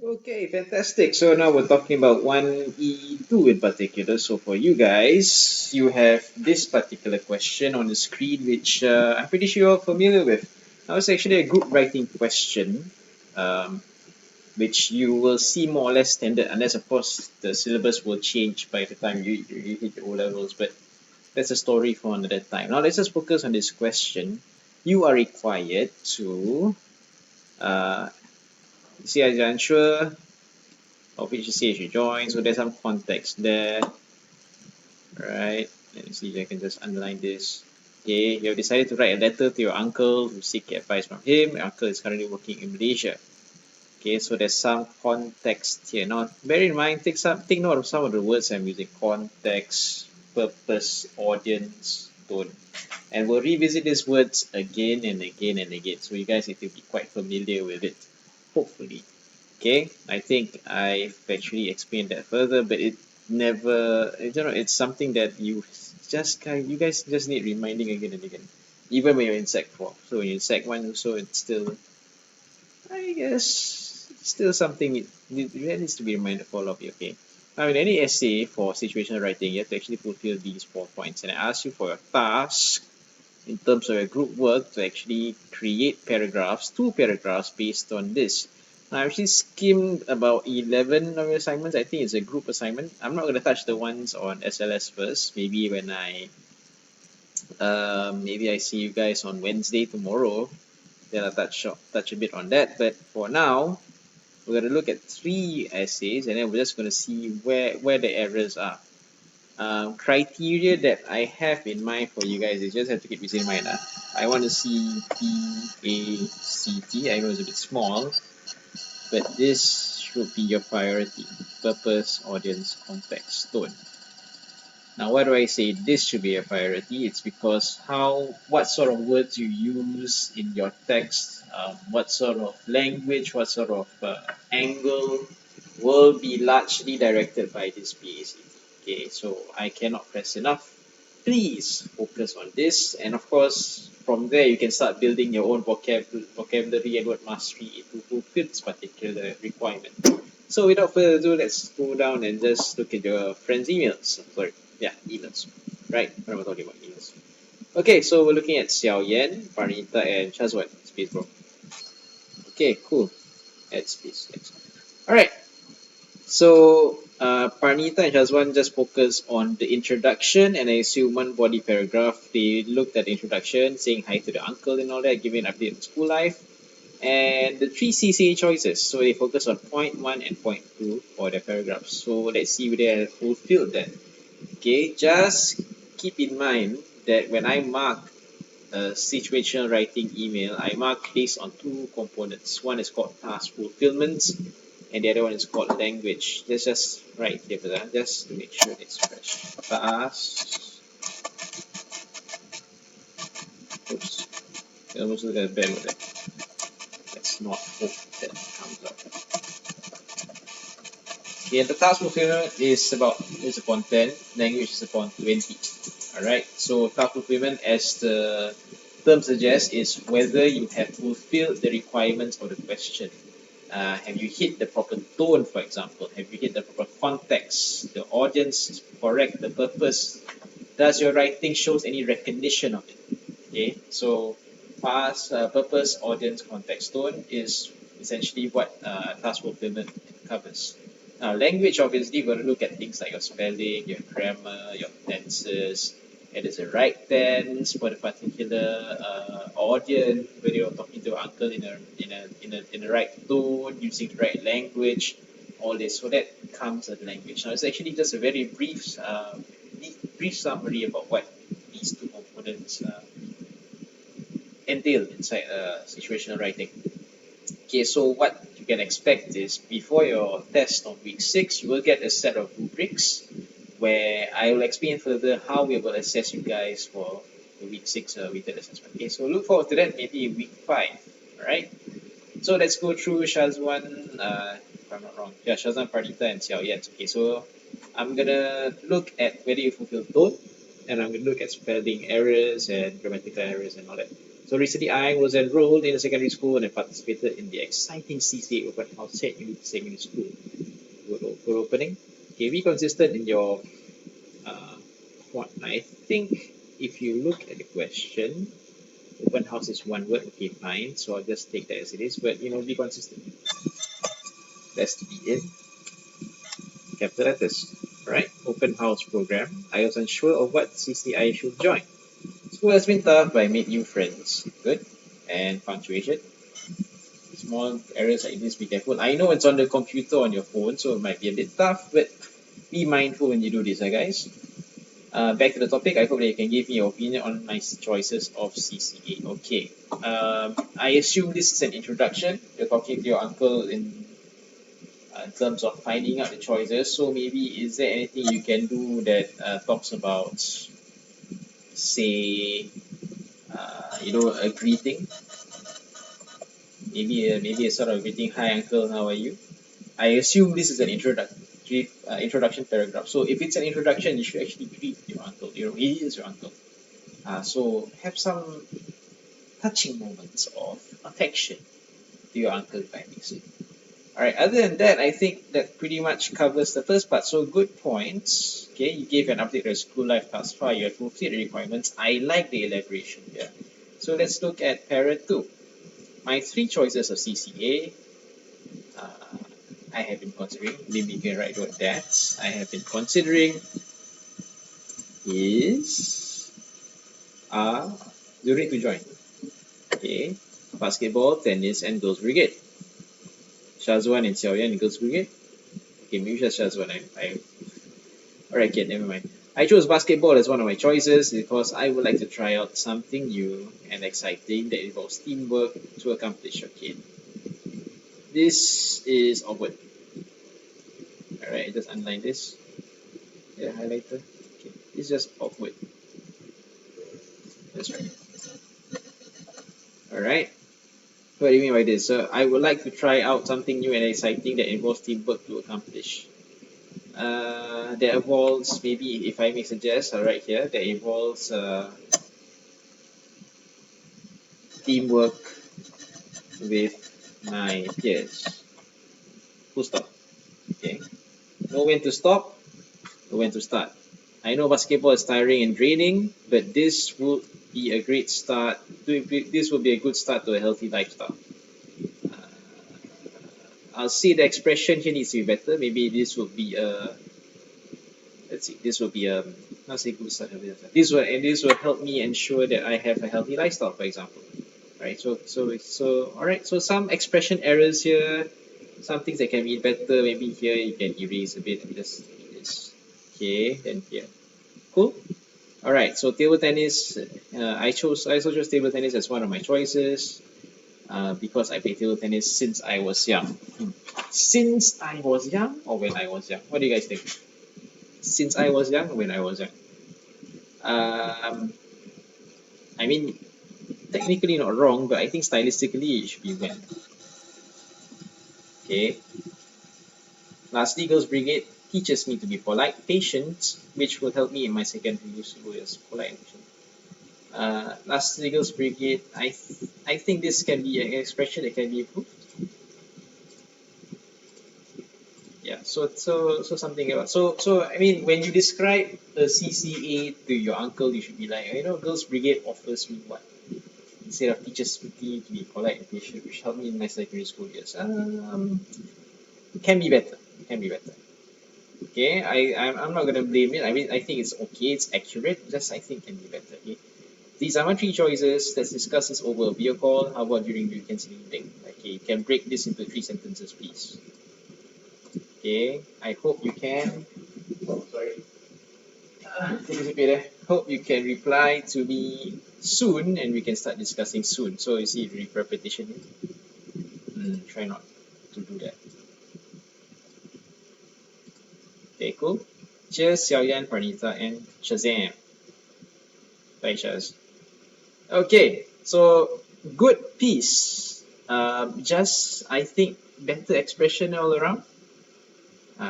Okay, fantastic. So now we're talking about 1E2 in particular. So for you guys, you have this particular question on the screen, which I'm pretty sure you're familiar with. Now it's actually a group writing question, um, which you will see more or less standard, unless of course the syllabus will change by the time you hit your O levels. But that's a story for another time. Now let's just focus on this question. You are required to uh, see, I'm unsure of which stage you join. So there's some context there, right? Let me see if I can just underline this. Okay, you have decided to write a letter to your uncle to seek advice from him. Your uncle is currently working in Malaysia. Okay, so there's some context here. Now, bear in mind, take note of some of the words I'm using: context, purpose, audience, tone. And we'll revisit these words again and again and again. So you guys need to be quite familiar with it, hopefully. Okay, I think I've actually explained that further, but it never, I don't know, it's something that you guys just need reminding again and again, even when you're in Sec 4. So when you're in Sec 1, also it's still, I guess, still something that needs to be reminded for all of you, okay? Now, in any essay for situational writing, you have to actually fulfill these 4 points. And I ask you for your task in terms of your group work to actually create paragraphs, 2 paragraphs based on this. Now, I actually skimmed about 11 of your assignments. I think it's a group assignment. I'm not going to touch the ones on SLS first. Maybe I see you guys on Wednesday tomorrow. Then I'll touch a bit on that. But for now, we're going to look at 3 essays, and then we're just going to see where the errors are. Criteria that I have in mind for you guys, you just have to keep this in mind. I want to see PACT. I know it's a bit small, but this should be your priority: purpose, audience, context, tone. Now, why do I say this should be a priority? It's because what sort of words you use in your text, what sort of language, what sort of angle will be largely directed by this PACT. Okay, so I cannot press enough. Please focus on this, and of course, from there you can start building your own vocabulary and word mastery to fulfill this particular requirement. So without further ado, let's go down and just look at your friends' emails. Sorry, yeah, emails. Right, what am I talking about? Emails. Okay, so we're looking at Xiao Yan, Parnita, and Shazwan. Space, bro. Okay, cool. Add space. Thanks. All right. So Parnita and Shazwan just focus on the introduction, and I assume one body paragraph. They looked at the introduction, saying hi to the uncle and all that, giving an update on school life, and the 3 CCA choices. So they focus on point 1 and point 2 for their paragraphs. So let's see if they have fulfilled that. Okay, just keep in mind that when I mark a situational writing email, I mark based on 2 components. One is called task fulfillment, and the other one is called language. Let's just write here for that, just to make sure it's fresh. Task. Oops. I almost look at a bad word there. Let's not hope that comes up. Okay, the task fulfillment is upon 10, language is upon 20. Alright, so task fulfillment, as the term suggests, is whether you have fulfilled the requirements of the question. Have you hit the proper tone, for example? Have you hit the proper context? The audience is correct, the purpose. Does your writing shows any recognition of it? Okay, so purpose, audience, context, tone is essentially what task fulfillment covers. Now, language, obviously, we're going to look at things like your spelling, your grammar, your tenses, and there's a right tense for the particular audience, whether you're talking to your uncle in the right tone, using the right language, all this. So that comes as language. Now, it's actually just a very brief summary about what these 2 components entail inside situational writing. Okay, so what you can expect is before your test on week 6, you will get a set of rubrics where I will explain further how we will assess you guys for the week 6 weighted assessment. Okay, so look forward to that maybe in week 5. All right. So let's go through Shazwan, if I'm not wrong. Yeah, Shazwan, Pradita, and Xiao Yan. Okay, so I'm gonna look at whether you fulfill both, and I'm gonna look at spelling errors and grammatical errors and all that. So recently I was enrolled in a secondary school and I participated in the exciting CCA open house at Unity Secondary School. Good opening. Okay, be consistent in your what I think if you look at the question, open house is one word, okay, fine. So I'll just take that as it is, but be consistent. That's to be in capital letters. Alright, open house program. I was unsure of what CCA I should join. School has been tough, but I made new friends. Good. And punctuation. Small errors like this, be careful. I know it's on the computer on your phone, so it might be a bit tough, but be mindful when you do this, guys. Back to the topic, I hope that you can give me your opinion on my choices of CCA. Okay. I assume this is an introduction. You're talking to your uncle in terms of finding out the choices. So maybe is there anything you can do that talks about, say, a greeting? Maybe a sort of greeting. Hi, uncle. How are you? I assume this is an introduction paragraph. So if it's an introduction, you should actually greet your uncle. He is your uncle. So have some touching moments of affection to your uncle, if I may say. Alright, other than that, I think that pretty much covers the first part. So good points. Okay, you gave an update on school life thus far. You have fulfilled the requirements. I like the elaboration here. So let's look at para 2. My 3 choices of CCA. I have been considering. Maybe you can write down that. I have been considering is you need to join. Okay, basketball, tennis, and girls brigade. Shazwan and Xiaoyan in girls brigade. Okay, maybe just Shazwan. Alright, okay, never mind. I chose basketball as one of my choices because I would like to try out something new and exciting that involves teamwork to accomplish. Okay, this is awkward. Alright, just underline this. Yeah, highlighter. Okay, it's just awkward. That's right. Alright. What do you mean by this? So I would like to try out something new and exciting that involves teamwork to accomplish. That involves, maybe if I may suggest, right here, that involves teamwork with my peers. Full stop. Okay. Know when to stop, know when to start. I know basketball is tiring and draining, but this would be a great start. This will be a good start to a healthy lifestyle. I'll see the expression here needs to be better. Maybe this will be a, let's see, this will be a, not say good start. This will help me ensure that I have a healthy lifestyle, for example. Right. So all right. So some expression errors here, some things that can be better. Maybe here you can erase a bit and just this. Okay. Then here. Cool. All right. So table tennis. I also chose table tennis as one of my choices. Because I played table tennis since I was young. Since I was young or when I was young? What do you guys think? Since I was young or when I was young? I mean, technically not wrong, but I think stylistically it should be when. Okay. Lastly, Girls Brigade teaches me to be polite, patient, which will help me in my secondary school years. Polite and patient. Lastly, Girls Brigade, I think this can be an expression that can be improved. Yeah, so something about I mean, when you describe a CCA to your uncle, you should be like, Girls Brigade offers me what? Instead of teaches me to be polite and patient, which helped me in my secondary school years. It can be better. It can be better. Okay, I'm not gonna blame it. I mean, I think it's okay. It's accurate. Just I think it can be better. Okay, these are my 3 choices. Let's discuss this over a video call. How about during the weekends evening? Okay, you can break this into 3 sentences, please. Okay, I hope you can. Oh, sorry. Take a sip there. Hope you can reply to me soon and we can start discussing soon. So you see repetition here. Try not to do that. Okay, cool. Cheers, Xiaoyan, Pranita, and Shazam. Bye, Shaz. Okay, so good piece. Just I think better expression all around.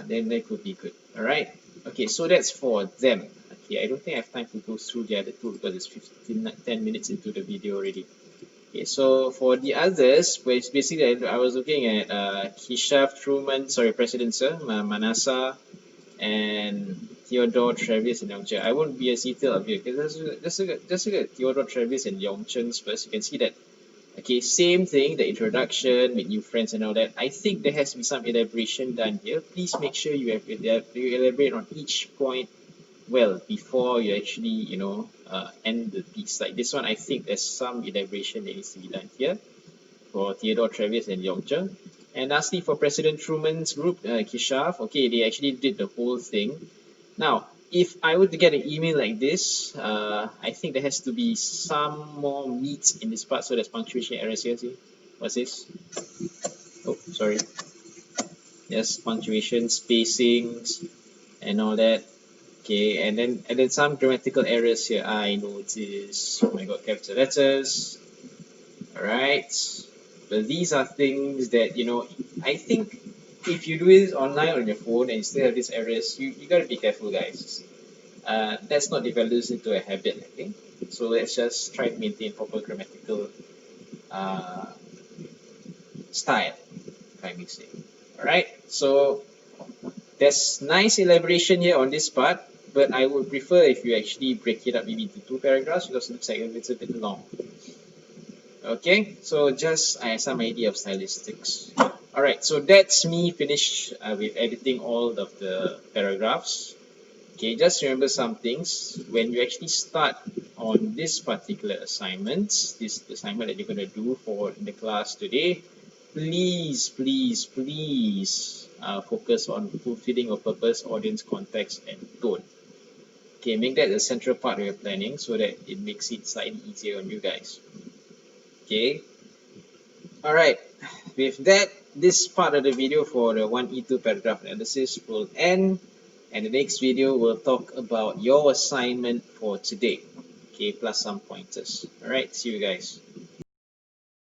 Then that could be good. All right. Okay, so that's for them. Okay, I don't think I have time to go through the other two because it's 10 minutes into the video already. Okay, so for the others, which basically I was looking at Kishaf, Truman, sorry, President Sir, Manasa, and Theodore, Travis, and Yongchen. I won't be as detailed of here because just look at Theodore, Travis, and Yongchen's first. You can see that, okay, same thing, the introduction, meet new friends and all that. I think there has to be some elaboration done here. Please make sure you elaborate on each point well before you actually, end the piece. Like this one, I think there's some elaboration that needs to be done here for Theodore, Travis, and Yongchen. And lastly, for President Truman's group, Kishaf, okay, they actually did the whole thing. Now, if I were to get an email like this, I think there has to be some more meat in this part. So there's punctuation errors here. See, what's this? Oh, sorry. Yes, punctuation, spacings, and all that. Okay, and then some grammatical errors here. I notice. Oh my God, capital letters. All right. But these are things that I think if you do this online on your phone and you still have these errors, you gotta be careful, guys. Let's not develop this into a habit, I think. So let's just try to maintain proper grammatical uh, style, if I may say. Alright, so there's nice elaboration here on this part, but I would prefer if you actually break it up maybe into 2 paragraphs because it looks like it's a bit long. Okay, so just I have some idea of stylistics. Alright, so that's me finished with editing all of the paragraphs. Okay, just remember some things. When you actually start on this particular assignment, this assignment that you're going to do for the class today, please, please, please focus on fulfilling your purpose, audience, context, and tone. Okay, make that the central part of your planning so that it makes it slightly easier on you guys. Okay, alright, with that, this part of the video for the 1E2 paragraph analysis will end. And the next video will talk about your assignment for today. Okay, plus some pointers. Alright, see you guys.